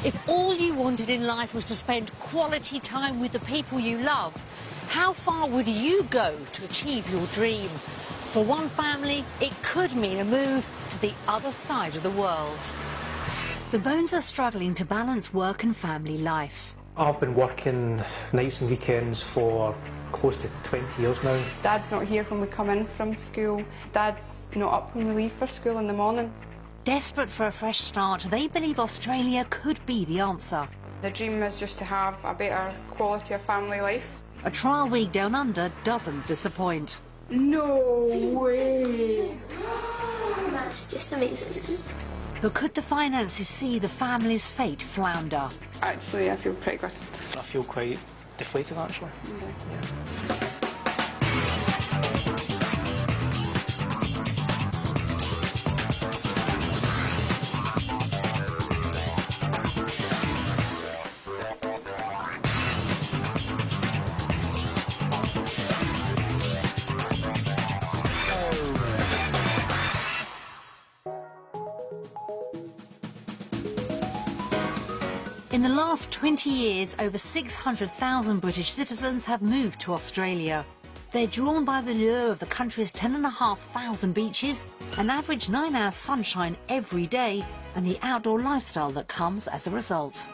If all you wanted in life was to spend quality time with the people you love, how far would you go to achieve your dream? For one family, it could mean a move to the other side of the world. The Bones are struggling to balance work and family life. I've been working nights and weekends for close to 20 years now. Dad's not here when we come in from school. Dad's not up when we leave for school in the morning. Desperate for a fresh start, they believe Australia could be the answer. The dream is just to have a better quality of family life. A trial week down under doesn't disappoint. No way! That's just amazing. But could the finances see the family's fate flounder? Actually, I feel pretty gutted. I feel quite deflated, actually. Okay. Yeah. In the last 20 years, over 600,000 British citizens have moved to Australia. They're drawn by the lure of the country's 10,500 beaches, an average 9 hours sunshine every day, and the outdoor lifestyle that comes as a result.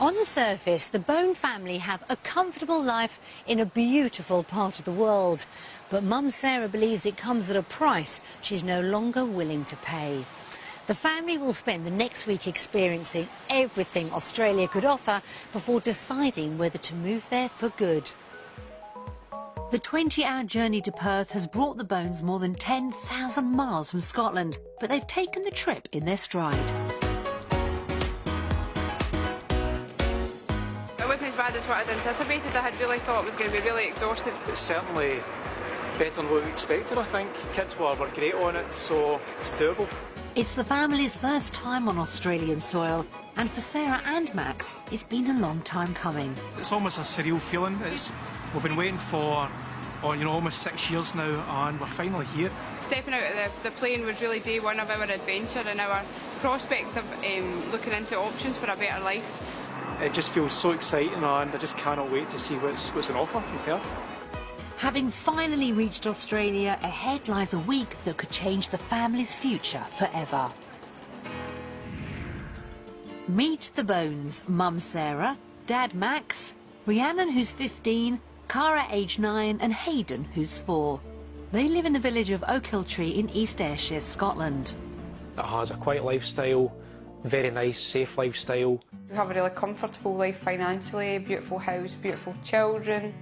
On the surface, the Bone family have a comfortable life in a beautiful part of the world. But Mum Sarah believes it comes at a price she's no longer willing to pay. The family will spend the next week experiencing everything Australia could offer before deciding whether to move there for good. The 20-hour journey to Perth has brought the Bones more than 10,000 miles from Scotland, but they've taken the trip in their stride. It wasn't as bad as what I'd anticipated. I had really thought it was going to be really exhausted. It's certainly better than what we expected, I think. Kids were great on it, so it's doable. It's the family's first time on Australian soil, and for Sarah and Max, it's been a long time coming. It's almost a surreal feeling. We've been waiting for almost 6 years now, and we're finally here. Stepping out of the plane was really day one of our adventure and our prospect of looking into options for a better life. It just feels so exciting, and I just cannot wait to see what's on offer in Perth. Having finally reached Australia, ahead lies a week that could change the family's future forever. Meet the Bones: Mum Sarah, Dad Max, Rhiannon, who's 15, Cara, age 9, and Hayden, who's 4. They live in the village of Ochiltree in East Ayrshire, Scotland. It has a quiet lifestyle, very nice, safe lifestyle. We have a really comfortable life financially, beautiful house, beautiful children.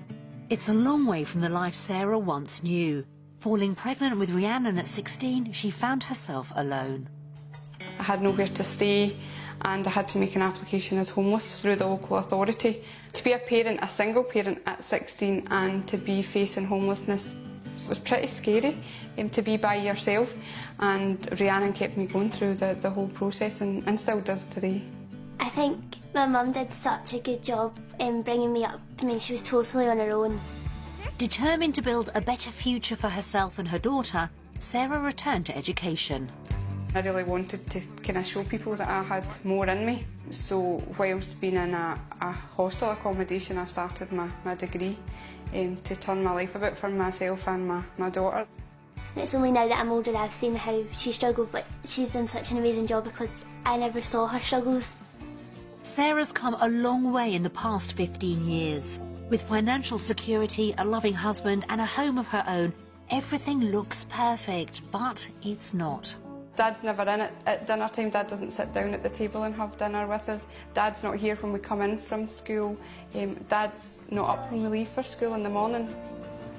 It's a long way from the life Sarah once knew. Falling pregnant with Rhiannon at 16, she found herself alone. I had nowhere to stay and I had to make an application as homeless through the local authority. To be a parent, a single parent at 16, and to be facing homelessness, it was pretty scary to be by yourself, and Rhiannon kept me going through the whole process and still does today. I think my mum did such a good job in bringing me up. I mean, she was totally on her own. Determined to build a better future for herself and her daughter, Sarah returned to education. I really wanted to kind of show people that I had more in me. So whilst being in a hostel accommodation, I started my degree to turn my life about for myself and my daughter. And it's only now that I'm older I've seen how she struggled, but she's done such an amazing job because I never saw her struggles. Sarah's come a long way in the past 15 years. With financial security, a loving husband and a home of her own, everything looks perfect, but it's not. Dad's never in it at dinner time. Dad doesn't sit down at the table and have dinner with us. Dad's not here when we come in from school. Dad's not up when we leave for school in the morning.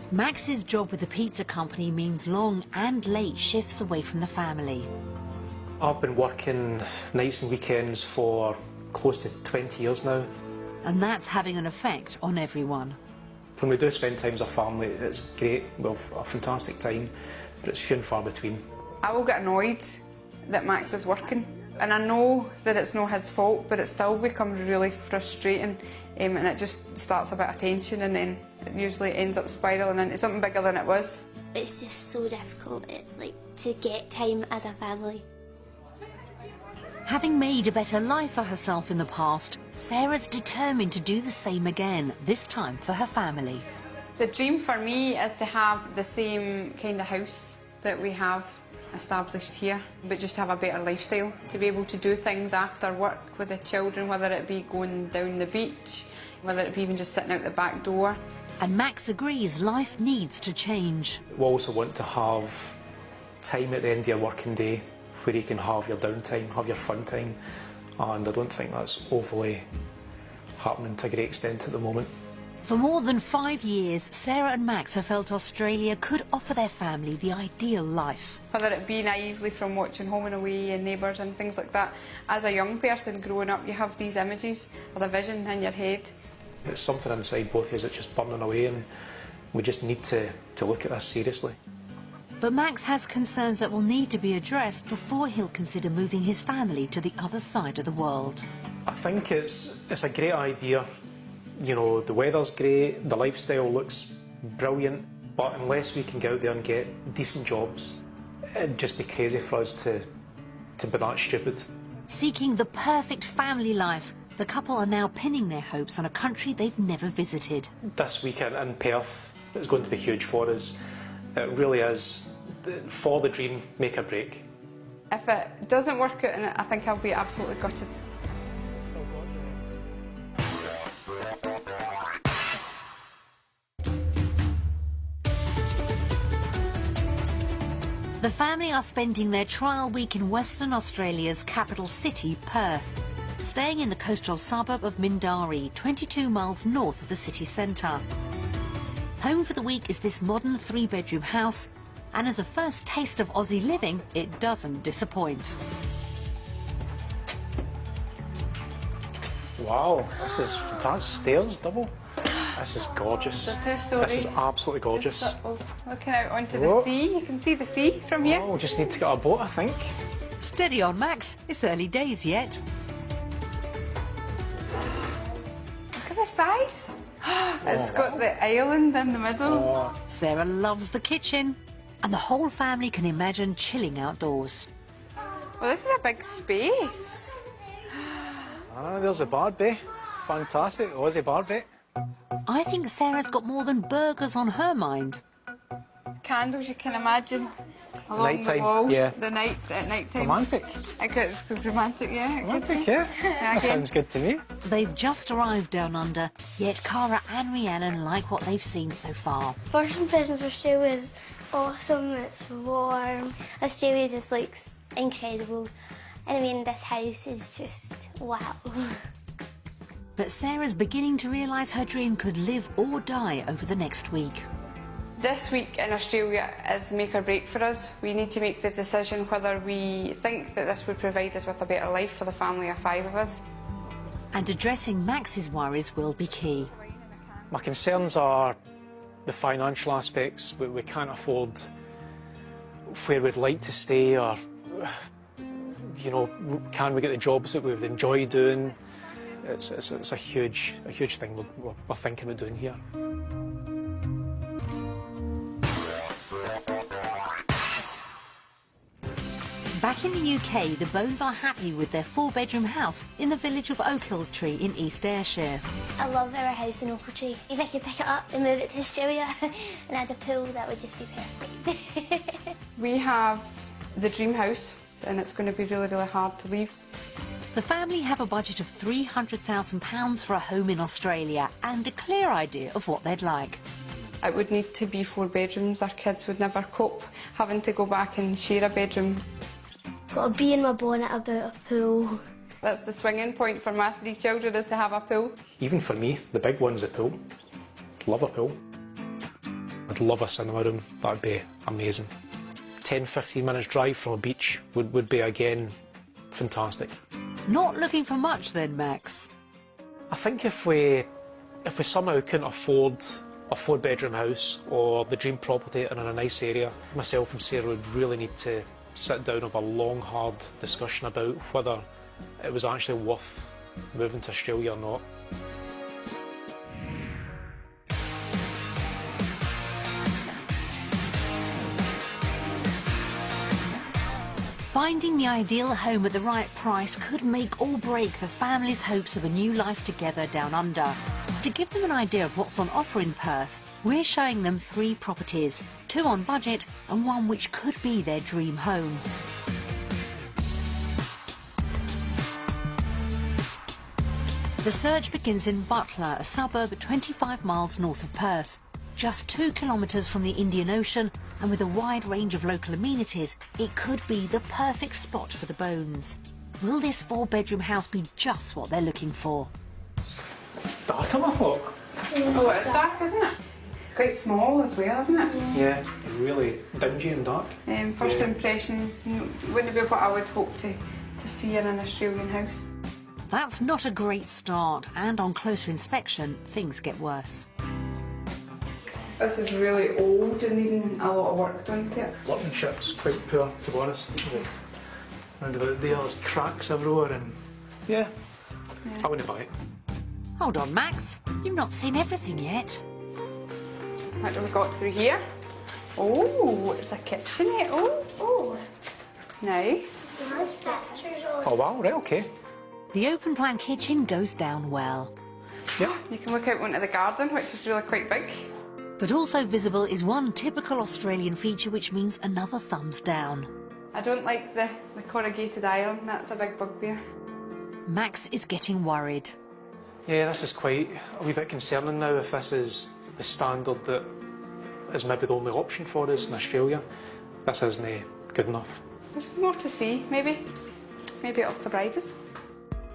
Max's job with the pizza company means long and late shifts away from the family. I've been working nights and weekends for close to 20 years now. And that's having an effect on everyone. When we do spend time as a family, it's great. We have a fantastic time, but it's few and far between. I will get annoyed that Max is working, and I know that it's not his fault, but it still becomes really frustrating, and it just starts a bit of tension, and then it usually ends up spiralling into something bigger than it was. It's just so difficult, to get time as a family. Having made a better life for herself in the past, Sarah's determined to do the same again, this time for her family. The dream for me is to have the same kind of house that we have established here, but just to have a better lifestyle, to be able to do things after work with the children, whether it be going down the beach, whether it be even just sitting out the back door. And Max agrees life needs to change. We also want to have time at the end of your working day where you can have your downtime, have your fun time, and I don't think that's overly happening to a great extent at the moment. For more than 5 years, Sarah and Max have felt Australia could offer their family the ideal life. Whether it be naively from watching Home and Away and Neighbours and things like that, as a young person growing up, you have these images or the vision in your head. It's something inside both of us that's just burning away, and we just need to look at this seriously. But Max has concerns that will need to be addressed before he'll consider moving his family to the other side of the world. I think it's a great idea. You know, the weather's great, the lifestyle looks brilliant, but unless we can get out there and get decent jobs, it'd just be crazy for us to be that stupid. Seeking the perfect family life, the couple are now pinning their hopes on a country they've never visited. This weekend in Perth is going to be huge for us. It really is, for the dream, make or break. If it doesn't work out in it, I think I'll be absolutely gutted. The family are spending their trial week in Western Australia's capital city, Perth, staying in the coastal suburb of Mindarie, 22 miles north of the city centre. Home for the week is this modern 3-bedroom house, and as a first taste of Aussie living, it doesn't disappoint. Wow, this is fantastic. Stairs, double. This is gorgeous. It's a two-storey. This is absolutely gorgeous. Just, looking out onto the sea, you can see the sea from here. Oh, we just need to get a boat, I think. Steady on, Max. It's early days yet. Look at the size. It's got the island in the middle. Sarah loves the kitchen, and the whole family can imagine chilling outdoors. Well, this is a big space. Ah, there's a Barbie. Fantastic, Aussie Barbie. I think Sarah's got more than burgers on her mind. Candles, you can imagine, along Nighttime, the walls. yeah. The night at night time. Romantic. It's romantic, yeah. Romantic, yeah. That sounds good to me. They've just arrived down under, yet Cara and Rhiannon like what they've seen so far. First impressions of Australia is awesome, it's warm. Australia just looks incredible. And I mean, this house is just wow. But Sarah's beginning to realise her dream could live or die over the next week. This week in Australia is make or break for us. We need to make the decision whether we think that this would provide us with a better life for the family of 5 of us. And addressing Max's worries will be key. My concerns are the financial aspects. We can't afford where we'd like to stay, or, you know, can we get the jobs that we would enjoy doing? It's a huge thing we're thinking about doing here. Back in the UK, the Bones are happy with their 4-bedroom house in the village of Ochiltree in East Ayrshire. I love our house in Ochiltree. If I could pick it up and move it to Australia and add a pool, that would just be perfect. We have the dream house, and it's going to be really, really hard to leave. The family have a budget of £300,000 for a home in Australia and a clear idea of what they'd like. It would need to be 4 bedrooms. Our kids would never cope having to go back and share a bedroom. Got a bee in my bonnet about a pool. That's the swinging point for my 3 children, is to have a pool. Even for me, the big one's a pool. Love a pool. I'd love a cinema room. That'd be amazing. 10-15 minutes drive from a beach would be, again, fantastic. Not looking for much then, Max? I think if we somehow couldn't afford a 4-bedroom house or the dream property and in a nice area, myself and Sarah would really need to sit down and have a long, hard discussion about whether it was actually worth moving to Australia or not. Finding the ideal home at the right price could make or break the family's hopes of a new life together down under. To give them an idea of what's on offer in Perth, we're showing them 3 properties, 2 on budget and 1 which could be their dream home. The search begins in Butler, a suburb 25 miles north of Perth. Just 2 kilometres from the Indian Ocean, and with a wide range of local amenities, it could be the perfect spot for the Bones. Will this 4-bedroom house be just what they're looking for? Darker, I thought. Oh, it's dark, isn't it? It's quite small as well, isn't it? Yeah, really dingy and dark. First impressions wouldn't be what I would hope to see in an Australian house. That's not a great start, and on closer inspection, things get worse. This is really old and needing a lot of work done to it. Workmanship's quite poor, to be honest. Round about there's cracks everywhere, and yeah, I wouldn't buy it. Hold on, Max. You've not seen everything yet. What have we got through here? Oh, it's a kitchenette. Oh, nice. Oh wow, right, okay. The open-plan kitchen goes down well. Yeah. You can look out onto the garden, which is really quite big. But also visible is one typical Australian feature, which means another thumbs down. I don't like the corrugated iron. That's a big bugbear. Max is getting worried. Yeah, this is quite a wee bit concerning now if this is the standard that is maybe the only option for us in Australia. This isn't good enough. There's more to see, maybe. Maybe it'll surprise us.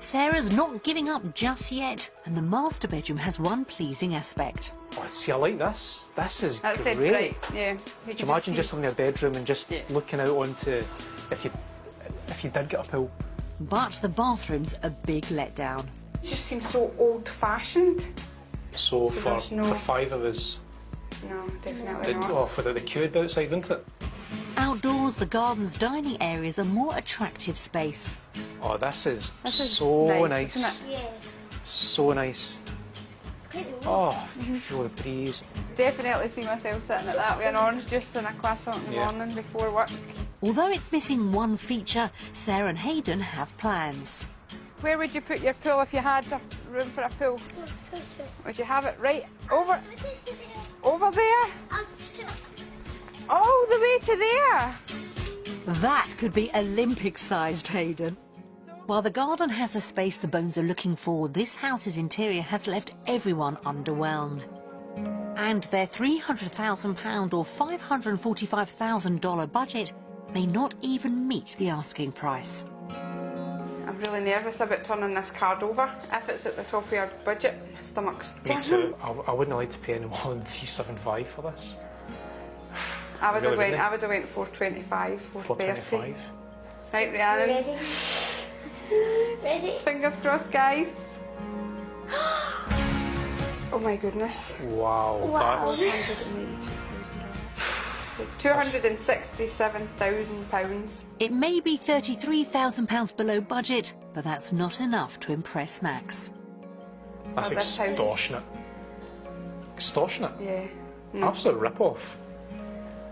Sarah's not giving up just yet, and the master bedroom has one pleasing aspect. Oh, see, I like this. This is That's great. it, right? Yeah. Could you imagine just having your bedroom and just looking out onto if you did get a pool? But the bathroom's a big letdown. It just seems so old-fashioned. So for there's no- 5 of us, No, definitely not. oh, for the cube outside, isn't it? Outdoors, the garden's dining areas are more attractive space. Oh, this is This is so nice, isn't Yeah. So nice. Oh, you feel the breeze. Definitely see myself sitting at that with an orange juice and a croissant in the morning before work. Although it's missing one feature, Sarah and Hayden have plans. Where would you put your pool if you had a room for a pool? Would you have it right over there? All the way to there? That could be Olympic-sized, Hayden. While the garden has the space the Bones are looking for, this house's interior has left everyone underwhelmed. And their £300,000 or $545,000 budget may not even meet the asking price. I'm really nervous about turning this card over. If it's at the top of your budget, my stomach's Me too. I wouldn't like to pay any more than $375 for this. I would have Really, went 425, 430. $425. Right, Rhiannon. Ready? Ready? Fingers crossed, guys. Oh my goodness. Wow, Wow. that's £267,000. It may be £33,000 below budget, but that's not enough to impress Max. that's Oh, this house. extortionate. Extortionate. Yeah. Absolute rip-off.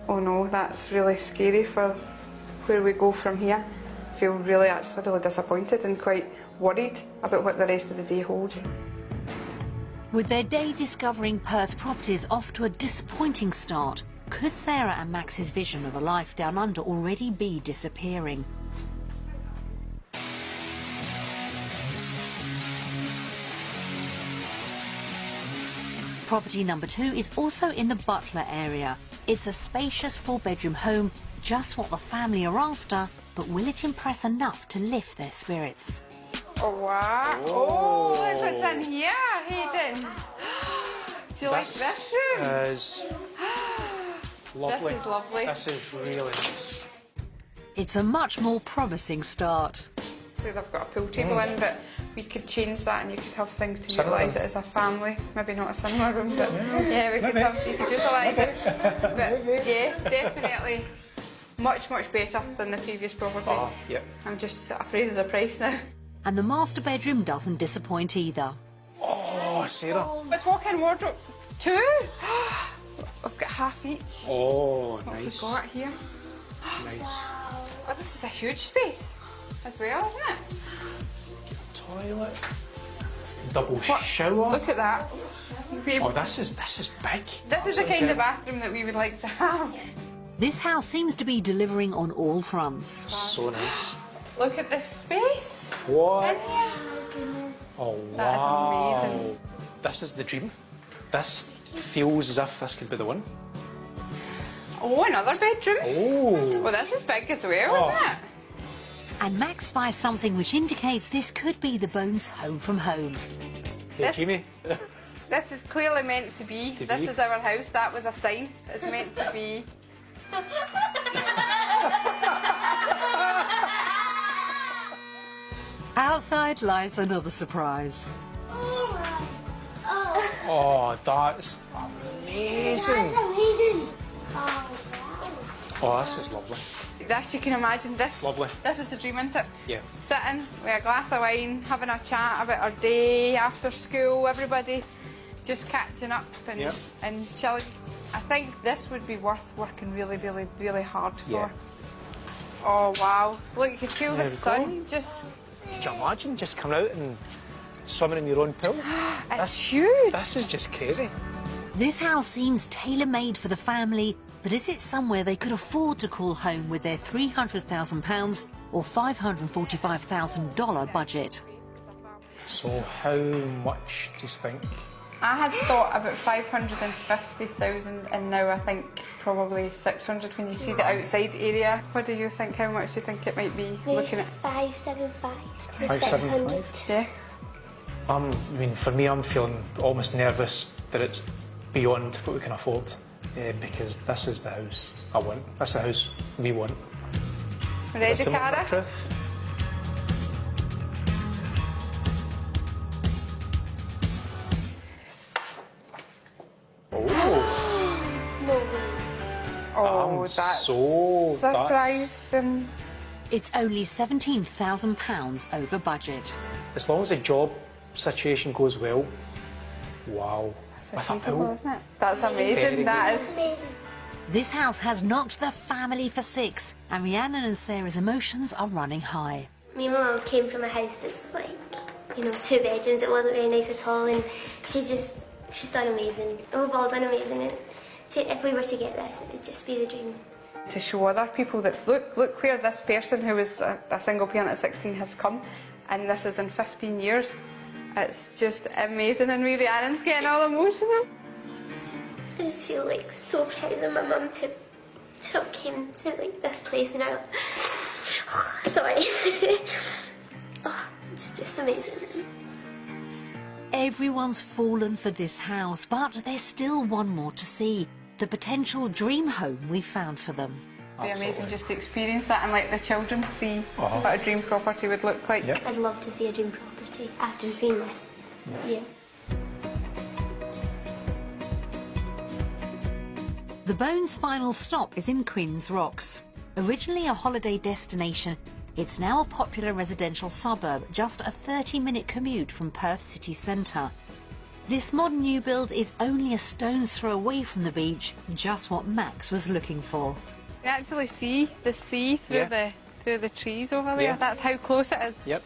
Oh no, that's really scary for where we go from here. I feel really disappointed and quite worried about what the rest of the day holds. With their day discovering Perth properties off to a disappointing start, could Sarah and Max's vision of a life down under already be disappearing? Property number 2 is also in the Butler area. It's a spacious 4-bedroom home, just what the family are after, but will it impress enough to lift their spirits? Oh wow! Oh, look what's in here, Hayden. Do you like this room? Is lovely. This is lovely. This is really nice. It's a much more promising start. So they've got a pool table in, but we could change that and you could have things to Cinema utilise it room. as a family. Maybe not a cinema room, but yeah, we could have, you could utilise it. But yeah, definitely much better than the previous property. Oh, yeah. I'm just afraid of the price now. And the master bedroom doesn't disappoint either. Oh, Sarah. It's walk-in wardrobes. 2? I've got half each. Oh, What have we nice. got here? Nice. Oh, this is a huge space as well, isn't it? Toilet. Double shower. Look at that. Oh, this is big. This is the kind of bathroom that we would like to have. This house seems to be delivering on all fronts. So nice. Look at this space. What? In here. Oh, wow. That is amazing. This is the dream. This feels as if this could be the one. Oh, another bedroom. Oh. Well, this is big as well, isn't it? And Max spies something which indicates this could be the Bones' home from home. Hey, This- Jamie. This is clearly meant to be. This is our house. That was a sign. It's meant to be. Outside lies another surprise. Oh, that's amazing. amazing. Oh, this is lovely. This, you can imagine this. Lovely. This is the dream, isn't it? Yeah. Sitting with a glass of wine, having a chat about our day after school, everybody just catching up and, Yep. and chilling. I think this would be worth working really, really, really hard for. Yeah. Oh, wow. Look, you can feel There the we sun just... Could you imagine just coming out and swimming in your own pool? It's huge. This is just crazy. This house seems tailor-made for the family, but is it somewhere they could afford to call home with their £300,000 or $545,000 budget? So how much do you think? I had thought about 550,000 and now I think probably 600 when you see the outside area. What do you think? How much do you think it might be looking at? 575 to 575? 600. Yeah. I mean, for me, I'm feeling almost nervous that it's beyond what we can afford because this is the house I want. That's the house we want. Ready, That's the moment Cara? of truth. Oh, I'm that's so surprising. It's only £17,000 over budget. As long as the job situation goes well, wow. With a Achievable, pool. isn't it? That's amazing. Very That That's is. amazing. This house has knocked the family for six, and Rhiannon and Sarah's emotions are running high. Me and my mum came from a house that's like, 2 bedrooms. It wasn't very nice at all, and she's done amazing. And we've all done amazing. And if we were to get this, it would just be the dream. To show other people that look where this person who was a single parent at 16 has come, and this is in 15 years. It's just amazing, and Rhiannon's getting all emotional. I just feel like so proud of my mum to have came to this place and I sorry. Oh, it's just amazing. Everyone's fallen for this house, but there's still one more to see. The potential dream home we found for them. It'd be amazing just to experience that and let the children see what a dream property would look like. Yep. I'd love to see a dream property after seeing this. Yeah. The Bones' final stop is in Queen's Rocks. Originally a holiday destination, it's now a popular residential suburb, just a 30-minute commute from Perth city centre. This modern new build is only a stone's throw away from the beach, just what Max was looking for. You can actually see the sea through the trees over there. Yeah. That's how close it is. Yep.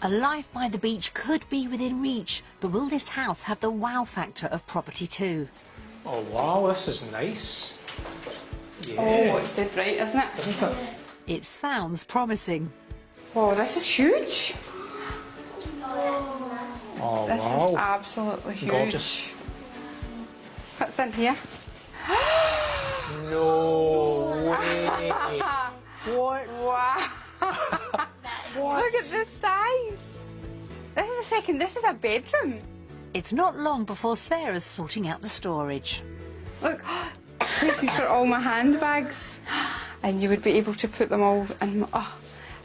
A life by the beach could be within reach, but will this house have the wow factor of property too? Oh wow, this is nice. Oh, Yeah. it's dead right, isn't it? Isn't it? It sounds promising. Oh, this is huge. Oh This is wow. absolutely huge. Gorgeous. What's in here? No way. What? Wow. Look at the size. This is a bedroom. It's not long before Sarah's sorting out the storage. Look, places for all my handbags. And you would be able to put them all in. Oh,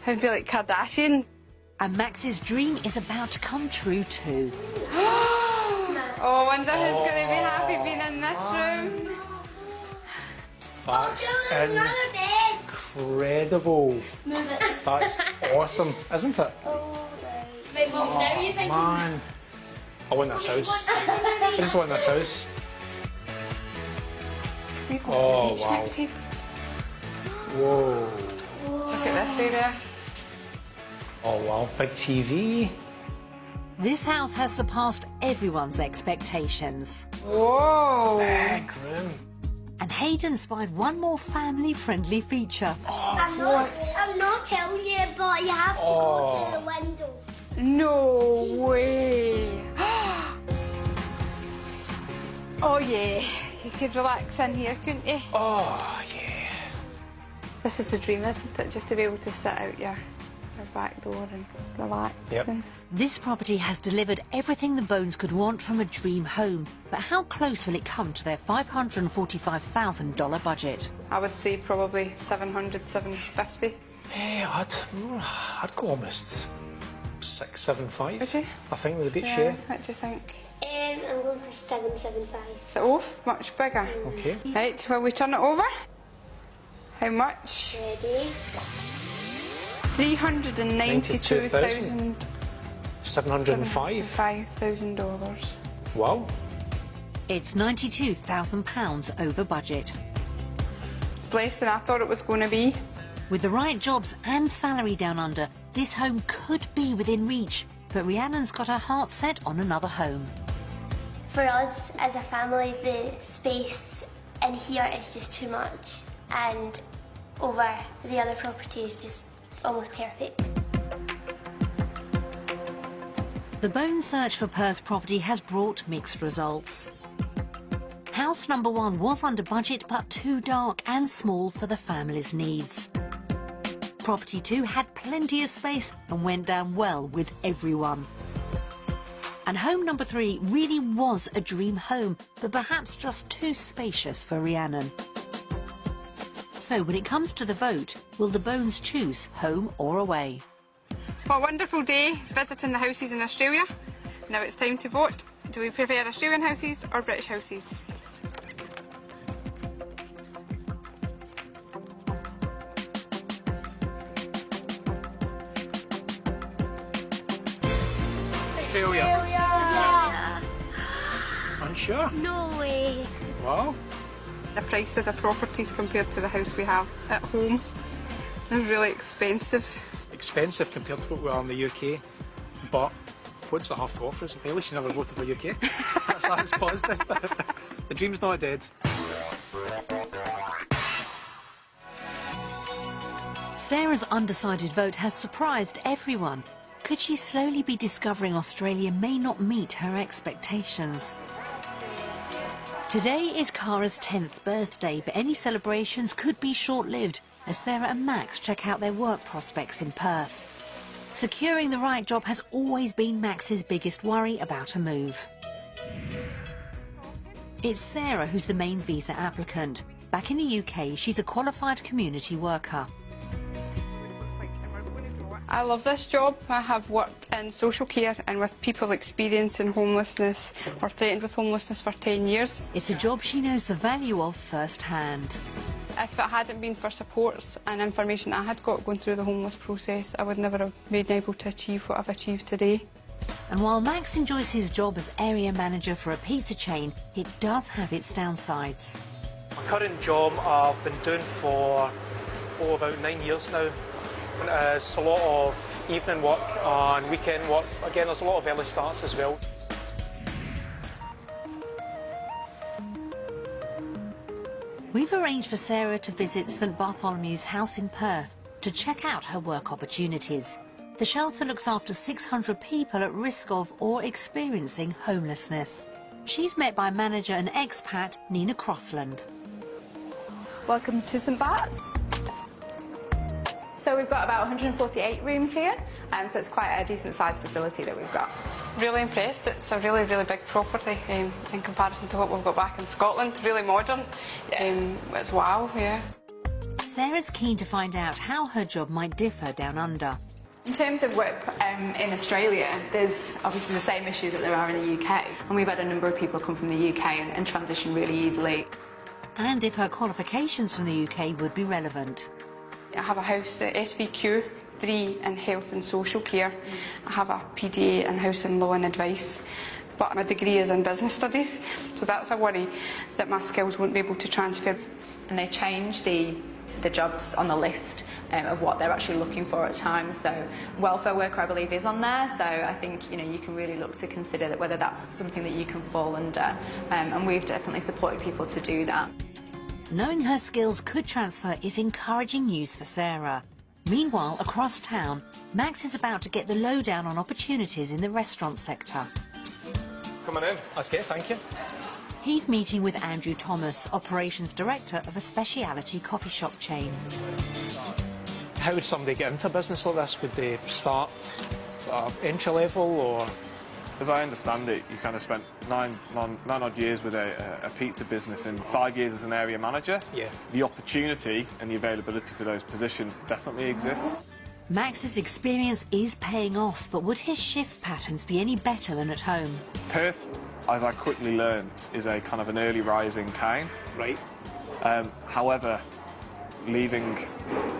it would be like Kardashian. And Max's dream is about to come true too. Oh, I wonder who's going to be happy being in this room. That's bed. incredible. Move it. That's awesome, isn't it? Oh, my mum, now you think. Man, I want this house. I just want this house. We go to Oh, the beach wow. next week. Whoa. Look at this area. Oh wow, big TV. This house has surpassed everyone's expectations. Whoa! Big room. And Hayden spied one more family-friendly feature. I'm not telling you, but you have to go to the window. No way! Oh yeah, you could relax in here, couldn't you? Oh yeah. This is a dream, isn't it? Just to be able to sit out your back door and relax. Yep. This property has delivered everything the Bones could want from a dream home. But how close will it come to their $545,000 budget? I would say probably 700, 750. Yeah, I'd go almost 675. Would you? I think with a bit Yeah, share. what do you think? I'm going for 775. The oath, much bigger. Okay. Right, will we turn it over? How much? Ready? 392,705 $705. Wow. It's £92,000 over budget. Less than I thought it was going to be. With the right jobs and salary down under, this home could be within reach. But Rhiannon's got her heart set on another home. For us as a family, the space in here is just too much, and over the other property is just almost perfect. The Bones search for Perth property has brought mixed results. House number 1 was under budget but too dark and small for the family's needs. Property 2 had plenty of space and went down well with everyone. And home number 3 really was a dream home, but perhaps just too spacious for Rhiannon. So when it comes to the vote, will the Bones choose home or away? What a wonderful day visiting the houses in Australia. Now it's time to vote. Do we prefer Australian houses or British houses? Australia. Unsure? No way. Wow. The price of the properties compared to the house we have at home is really expensive. Expensive compared to what we are in the UK, but what's it have to offer us? At least you never voted for UK. That's positive. The dream's not dead. Sarah's undecided vote has surprised everyone. Could she slowly be discovering Australia may not meet her expectations? Today is Cara's 10th birthday, but any celebrations could be short-lived as Sarah and Max check out their work prospects in Perth. Securing the right job has always been Max's biggest worry about a move. It's Sarah who's the main visa applicant. Back in the UK, she's a qualified community worker. I love this job. I have worked in social care and with people experiencing homelessness or threatened with homelessness for 10 years. It's a job she knows the value of firsthand. If it hadn't been for supports and information I had got going through the homeless process, I would never have been able to achieve what I've achieved today. And while Max enjoys his job as area manager for a pizza chain, it does have its downsides. My current job I've been doing for about 9 years now. It's a lot of evening work and weekend work. Again, there's a lot of early starts as well. We've arranged for Sarah to visit St Bartholomew's house in Perth to check out her work opportunities. The shelter looks after 600 people at risk of or experiencing homelessness. She's met by manager and expat Nina Crossland. Welcome to St Bart's. So we've got about 148 rooms here, so it's quite a decent sized facility that we've got. Really impressed. It's a really, really big property in comparison to what we've got back in Scotland. Really modern. It's wow, yeah. Sarah's keen to find out how her job might differ down under. In terms of work in Australia, there's obviously the same issues that there are in the UK, and we've had a number of people come from the UK and transition really easily. And if her qualifications from the UK would be relevant. I have a house at SVQ 3 in health and social care. I have a PDA in housing law and advice, but my degree is in business studies, so that's a worry that my skills won't be able to transfer. And they change the jobs on the list of what they're actually looking for at times. So welfare worker, I believe, is on there. So I think, you know, you can really look to consider that whether that's something that you can fall under. And we've definitely supported people to do that. Knowing her skills could transfer is encouraging news for Sarah. Meanwhile, across town, Max is about to get the lowdown on opportunities in the restaurant sector. Come on in. Let's get it, thank you. He's meeting with Andrew Thomas, operations director of a speciality coffee shop chain. How would somebody get into a business like this? Would they start entry level, or...? As I understand it, you kind of spent nine odd years with a pizza business and 5 years as an area manager. Yeah. The opportunity and the availability for those positions definitely exists. Max's experience is paying off, but would his shift patterns be any better than at home? Perth, as I quickly learned, is a kind of an early rising town. Right. However, leaving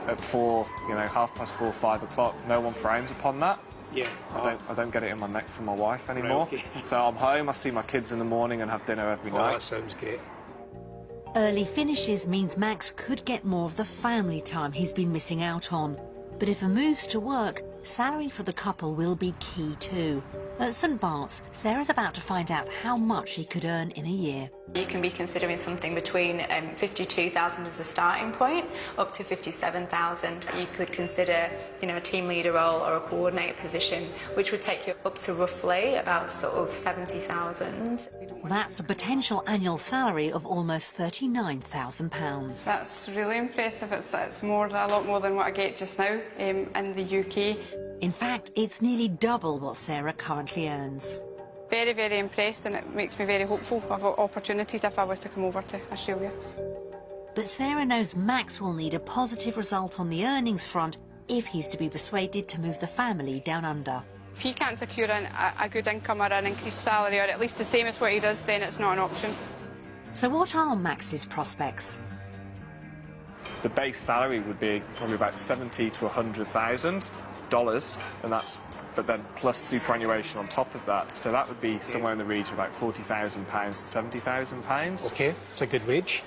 at 4, you know, 4:30, 5 o'clock, no one frowns upon that. Yeah. I don't get it in my neck from my wife anymore. Right, okay. So I'm home, I see my kids in the morning and have dinner every night. That sounds great. Early finishes means Max could get more of the family time he's been missing out on. But if he moves to work, salary for the couple will be key too. At St Bart's, Sarah's about to find out how much she could earn in a year. You can be considering something between 52,000 as a starting point, up to 57,000. You could consider, you know, a team leader role or a coordinator position, which would take you up to roughly about sort of 70,000. That's a potential annual salary of almost £39,000. That's really impressive. It's a lot more than what I get just now in the UK. In fact, it's nearly double what Sarah currently earns. Very, very impressed, and it makes me very hopeful of opportunities if I was to come over to Australia. But Sarah knows Max will need a positive result on the earnings front if he's to be persuaded to move the family down under. If he can't secure a good income or an increased salary, or at least the same as what he does, then it's not an option. So what are Max's prospects? The base salary would be probably about $70,000 to $100,000, and that's, but then plus superannuation on top of that. So that would be somewhere in the region of about £40,000 to £70,000. Okay, it's a good wage.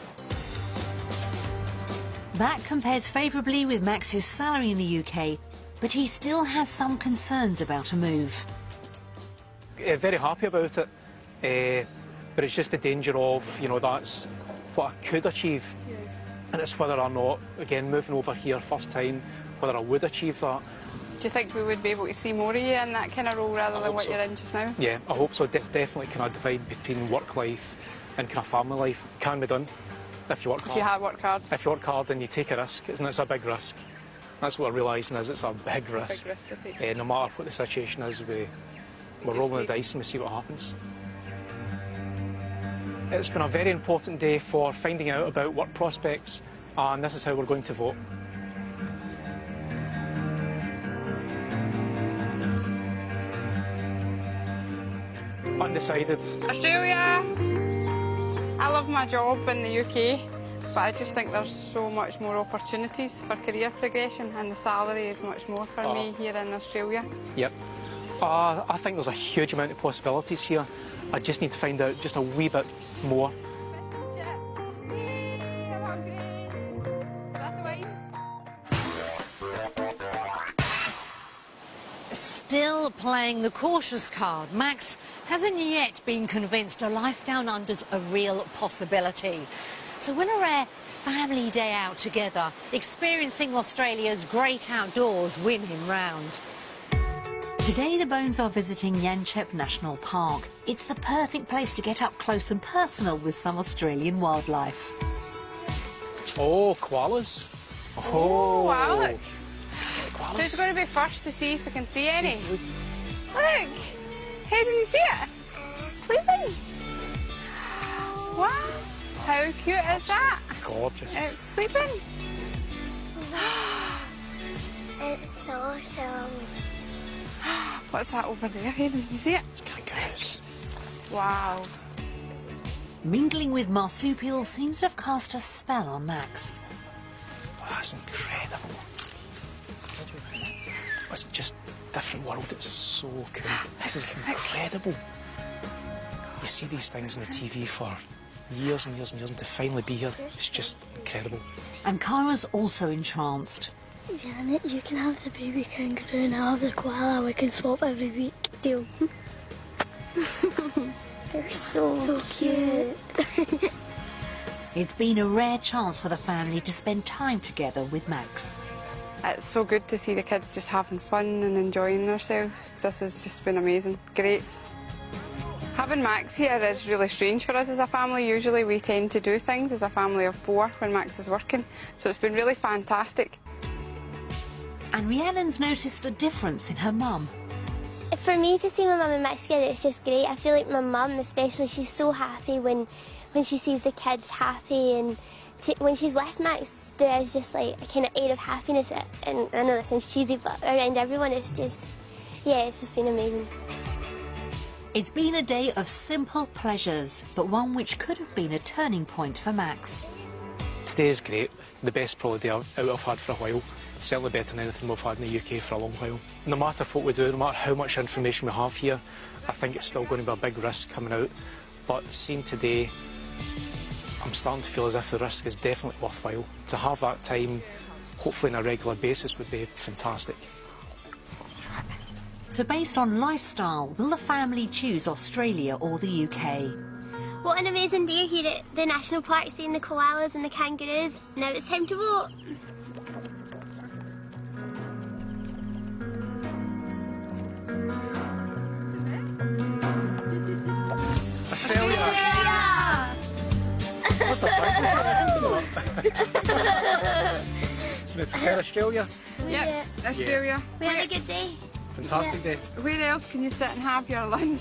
That compares favourably with Max's salary in the UK, but he still has some concerns about a move. Very happy about it, but it's just the danger of, you know, that's what I could achieve. And it's whether or not, again, moving over here first time, whether I would achieve that. Do you think we would be able to see more of you in that kind of role rather than what you're in just now? Yeah, I hope so. Definitely kind of divide between work life and kind of family life. Can be done if you work hard. If you have worked hard. If you work hard and you take a risk, isn't it? It's a big risk. That's what I'm realising, is it's a big risk. Big risk to take. No matter what the situation is, we're rolling the dice and we see what happens. It's been a very important day for finding out about work prospects, and this is how we're going to vote. Undecided. Australia! I love my job in the UK, but I just think there's so much more opportunities for career progression, and the salary is much more for me here in Australia. Yep. I think there's a huge amount of possibilities here. I just need to find out just a wee bit more. Still playing the cautious card, Max hasn't yet been convinced a life down under's a real possibility. So will a rare family day out together, experiencing Australia's great outdoors, win him round? Today the Bones are visiting Yanchep National Park. It's the perfect place to get up close and personal with some Australian wildlife. Oh, koalas. Oh, wow, look. Koalas. Who's going to be first to see if we can see any? Look! How did you see it? Sleeping? Wow! How cute is that? Gorgeous. It's sleeping. It's awesome. What's that over there, Hayden? Can you see it? It's kangaroos. Wow. Mingling with marsupials seems to have cast a spell on Max. Oh, that's incredible. It's just a different world. It's so cool. This is incredible. You see these things on the TV for years and years and years, and to finally be here, it's just incredible. And Kara's also entranced. Janet, you can have the baby kangaroo and I'll have the koala. We can swap every week. Deal. They're so cute. It's been a rare chance for the family to spend time together with Max. It's so good to see the kids just having fun and enjoying themselves. This has just been amazing. Great. Having Max here is really strange for us as a family. Usually we tend to do things as a family of 4 when Max is working, so it's been really fantastic. And Rhiannon's noticed a difference in her mum. For me to see my mum and Max together, it's just great. I feel like my mum especially, she's so happy when she sees the kids happy, and when she's with Max there is just like a kind of air of happiness, and I know that sounds cheesy, but around everyone it's just, yeah, it's just been amazing. It's been a day of simple pleasures, but one which could have been a turning point for Max. Today's great, the best probably day out I've had for a while. Certainly better than anything we've had in the UK for a long while. No matter what we do, no matter how much information we have here, I think it's still going to be a big risk coming out. But seeing today, I'm starting to feel as if the risk is definitely worthwhile. To have that time, hopefully on a regular basis, would be fantastic. So based on lifestyle, will the family choose Australia or the UK? What an amazing day here at the National Park, seeing the koalas and the kangaroos. Now it's time to vote. What's that? So we prefer Australia? Yep, Australia. We had a good day. Fantastic day. Where else can you sit and have your lunch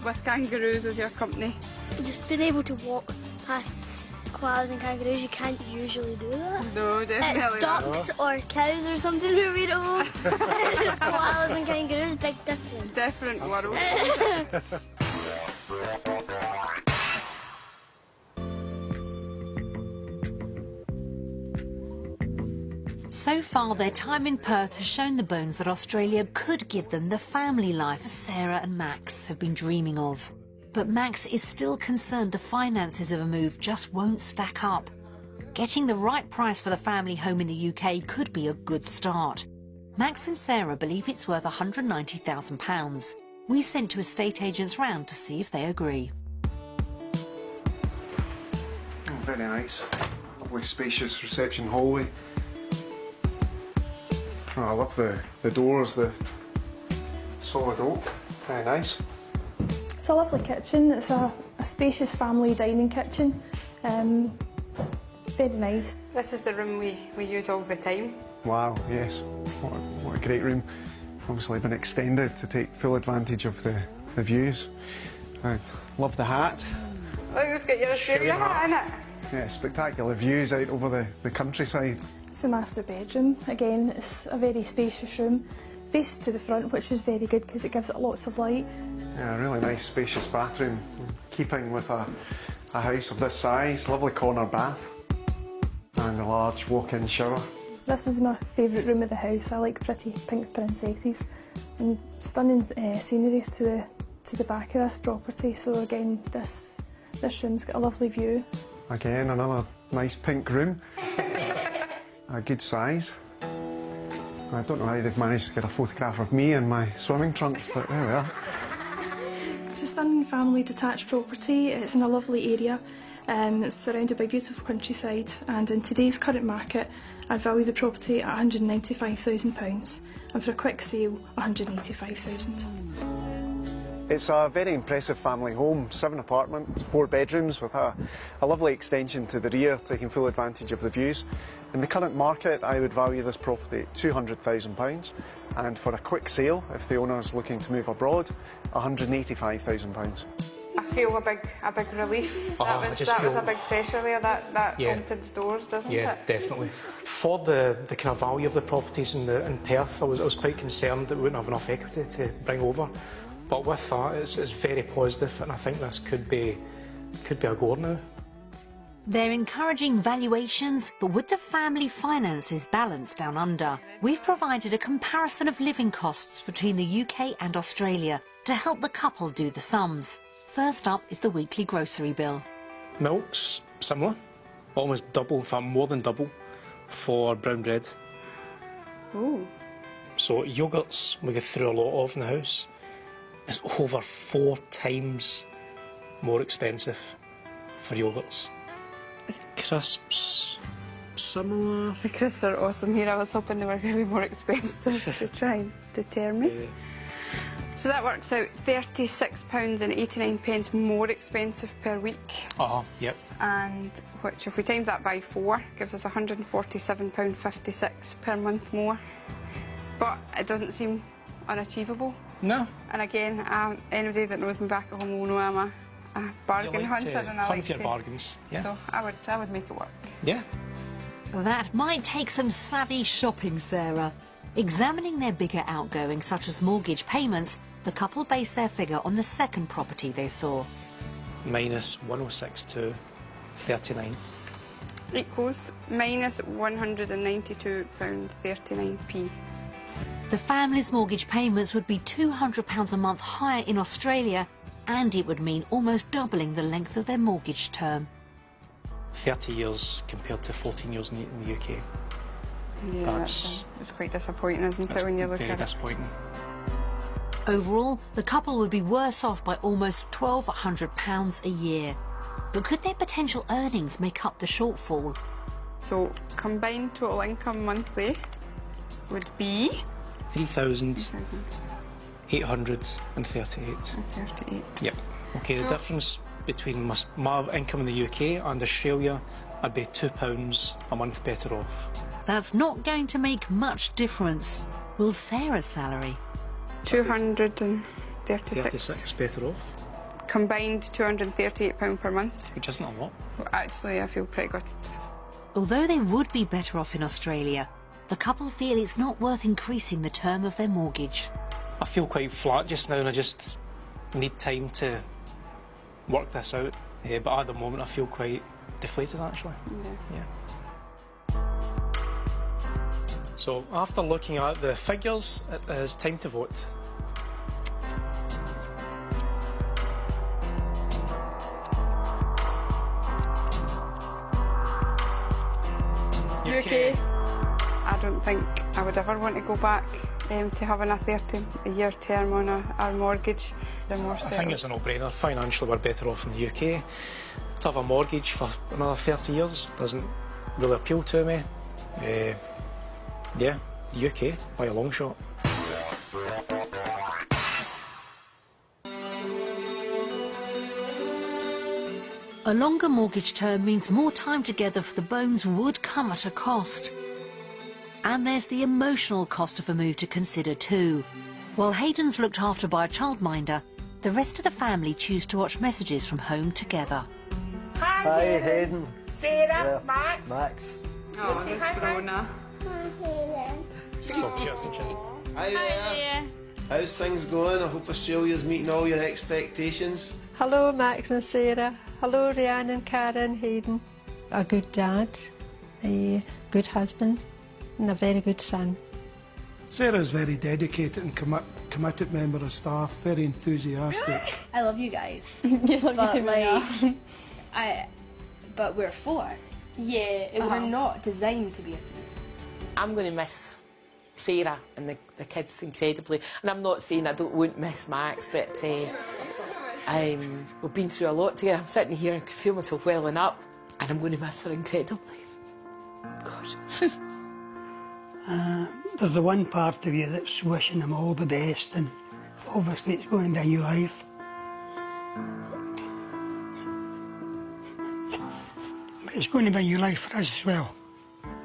with kangaroos as your company? Just being able to walk past koalas and kangaroos, you can't usually do that. No, definitely not. Ducks or cows or something where we don't. Koalas and kangaroos, big difference. Different world. So far, their time in Perth has shown the Bones that Australia could give them the family life Sarah and Max have been dreaming of. But Max is still concerned the finances of a move just won't stack up. Getting the right price for the family home in the UK could be a good start. Max and Sarah believe it's worth £190,000. We sent 2 estate agents round to see if they agree. Oh, very nice. Lovely spacious reception hallway. Oh, I love the doors, the solid oak. Very nice. It's a lovely kitchen. It's a spacious family dining kitchen. Very nice. This is the room we use all the time. Wow, yes. What a great room. Obviously been extended to take full advantage of the views. I love the hat. Look, it's got your Australia hat in it. Yeah, spectacular views out over the countryside. It's the master bedroom. Again, it's a very spacious room. Faces to the front, which is very good because it gives it lots of light. Yeah, a really nice spacious bathroom, keeping with a house of this size. Lovely corner bath and a large walk-in shower. This is my favourite room of the house. I like pretty pink princesses and stunning scenery to the back of this property. So again, this room's got a lovely view. Again, another nice pink room. A good size. I don't know how they've managed to get a photograph of me in my swimming trunks, but there we are. It's a stunning family detached property. It's in a lovely area. It's surrounded by beautiful countryside, and in today's current market, I'd value the property at £195,000, and for a quick sale, £185,000. It's a very impressive family home, 7 apartments, 4 bedrooms with a lovely extension to the rear, taking full advantage of the views. In the current market, I would value this property at £200,000, and for a quick sale, if the owner is looking to move abroad, £185,000. I feel a big relief. Oh, that was a big pressure there. That opens doors, doesn't it? Yeah, definitely. For the kind of value of the properties in Perth, I was quite concerned that we wouldn't have enough equity to bring over. But with that, it's very positive, and I think this could be a go now. They're encouraging valuations, but with the family finances balanced down under, we've provided a comparison of living costs between the UK and Australia to help the couple do the sums. First up is the weekly grocery bill. Milk's similar, almost double, in fact more than double, for brown bread. Ooh. So yoghurts we go through a lot of in the house is over 4 times more expensive for yoghurts. Crisps, similar. The crisps are awesome here. I was hoping they were going to be more expensive to try and deter me. So that works out £36.89 more expensive per week. Yep. And which, if we times that by 4, gives us £147.56 per month more. But it doesn't seem unachievable. No. And again, anybody that knows me back at home will know I'm a bargain hunter, and I like hunt your bargains. Yeah. So I would make it work. Yeah. That might take some savvy shopping, Sarah. Examining their bigger outgoings, such as mortgage payments, the couple based their figure on the second property they saw. Minus 106.39. Equals minus £192.39p. The family's mortgage payments would be £200 a month higher in Australia, and it would mean almost doubling the length of their mortgage term. 30 years compared to 14 years in the UK. Yeah, it's quite disappointing, isn't it, when you look at it? Very disappointing. Overall, the couple would be worse off by almost £1,200 a year. But could their potential earnings make up the shortfall? So, combined total income monthly would be $3,838. Yep. Okay, the difference between my income in the UK and Australia, I'd be £2 a month better off. That's not going to make much difference. Will Sarah's salary? £236 better off. Combined £238 per month. Which isn't a lot. Well, actually, I feel pretty good. Although they would be better off in Australia, the couple feel it's not worth increasing the term of their mortgage. I feel quite flat just now and I just need time to work this out. But at the moment I feel quite deflated actually. Yeah. So after looking at the figures, it is time to vote. UK. I don't think I would ever want to go back to having a 30-year term on our mortgage. I think it's a no-brainer. Financially, we're better off in the UK. To have a mortgage for another 30 years doesn't really appeal to me. Yeah, the UK, by a long shot. A longer mortgage term means more time together for the Bones would come at a cost. And there's the emotional cost of a move to consider too. While Hayden's looked after by a childminder, the rest of the family choose to watch messages from home together. Hi, Hayden. Sarah, Yeah. Max. Oh, say hi, Brona. So cute, isn't she? Hi there. How's things going? I hope Australia's meeting all your expectations. Hello, Max and Sarah. Hello, Rhiannon and Karen, Hayden. A good dad, a good husband, and a very good son. Sarah's very dedicated and committed member of staff, very enthusiastic. I love you guys. You love me too, But we're 4. Yeah. We're not designed to be a 3. I'm going to miss Sarah and the kids incredibly. And I'm not saying I won't miss Max, but we've been through a lot together. I'm sitting here and can feel myself welling up, and I'm going to miss her incredibly. Gosh. There's the one part of you that's wishing them all the best, and obviously it's going down your life. But it's going to be your life for us as well.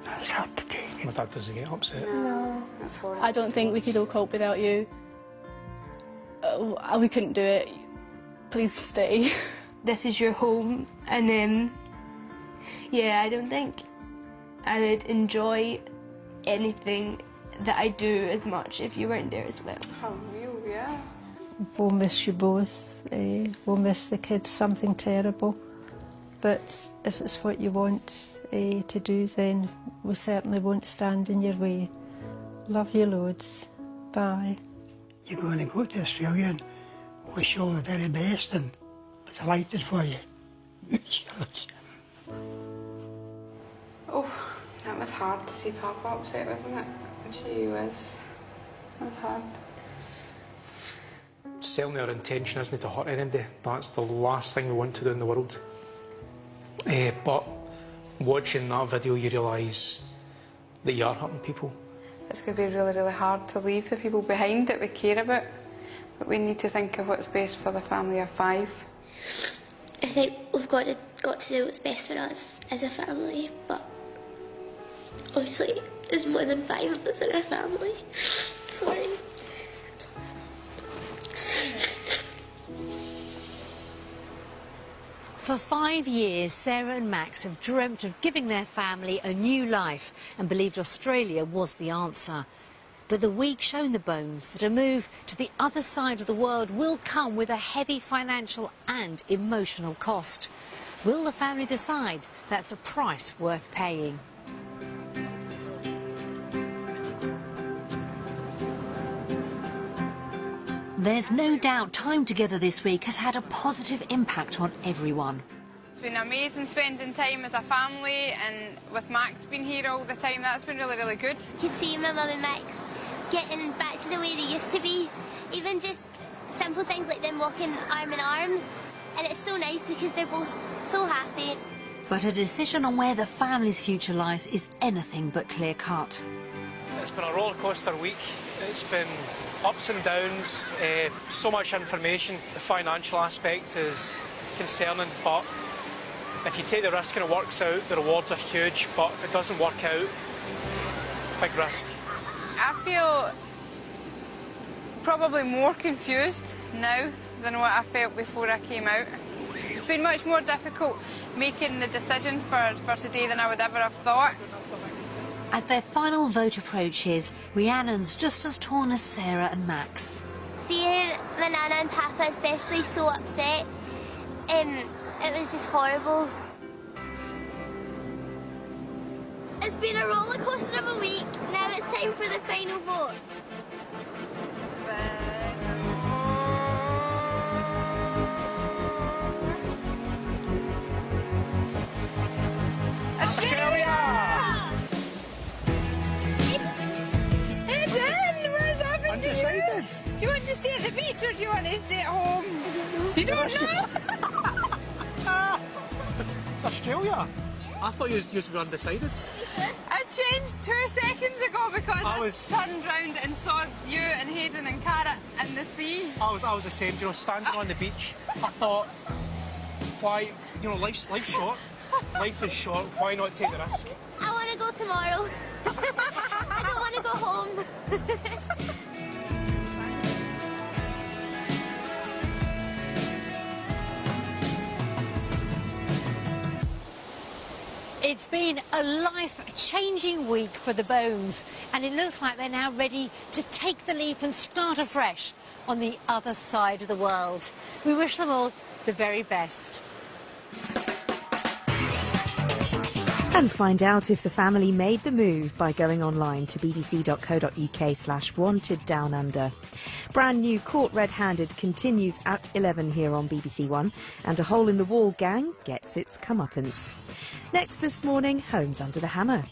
That's hard to take. My dad doesn't get upset. No, that's horrible. I don't think we could all cope without you. We couldn't do it. Please stay. This is your home, and yeah, I don't think I would enjoy anything that I do as much if you weren't there as well. How real, yeah. We'll miss you both. We'll miss the kids something terrible. But if it's what you want to do, then we certainly won't stand in your way. Love you loads. Bye. You're going to go to Australia and wish you all the very best, and we're delighted for you. Oh, that was hard to see Papa upset, wasn't it? Gee was hard. Certainly our intention isn't to hurt anybody. That's the last thing we want to do in the world. But watching that video, you realise that you are hurting people. It's going to be really, really hard to leave the people behind that we care about. But we need to think of what's best for the family of 5. I think we've got to do what's best for us as a family, but obviously there's more than 5 of us in our family. Sorry. For 5 years, Sarah and Max have dreamt of giving their family a new life and believed Australia was the answer. But the week shown the Bones that a move to the other side of the world will come with a heavy financial and emotional cost. Will the family decide that's a price worth paying? There's no doubt time together this week has had a positive impact on everyone. It's been amazing spending time as a family, and with Max being here all the time, that's been really, really good. You can see my mum and Max getting back to the way they used to be. Even just simple things like them walking arm in arm. And it's so nice because they're both so happy. But a decision on where the family's future lies is anything but clear-cut. It's been a roller coaster week. It's been ups and downs, so much information. The financial aspect is concerning, but if you take the risk and it works out, the rewards are huge, but if it doesn't work out, big risk. I feel probably more confused now than what I felt before I came out. It's been much more difficult making the decision for today than I would ever have thought. As their final vote approaches, Rhiannon's just as torn as Sarah and Max. Seeing my nana and papa especially so upset, it was just horrible. It's been a roller coaster of a week. Now it's time for the final vote. Undecided. Do you want to stay at the beach or do you want to stay at home? You don't know? It's Australia. I thought you were undecided. I changed 2 seconds ago because I turned round and saw you and Hayden and Cara in the sea. I was the same, you know, standing on the beach. I thought, why, you know, life's short. Life is short, why not take the risk? I want to go tomorrow. I don't want to go home. It's been a life-changing week for the Bones, and it looks like they're now ready to take the leap and start afresh on the other side of the world. We wish them all the very best. And find out if the family made the move by going online to bbc.co.uk/wanted-down-under. Brand new Caught Red-Handed continues at 11 here on BBC One, and a hole-in-the-wall gang gets its comeuppance. Next this morning, Homes Under the Hammer.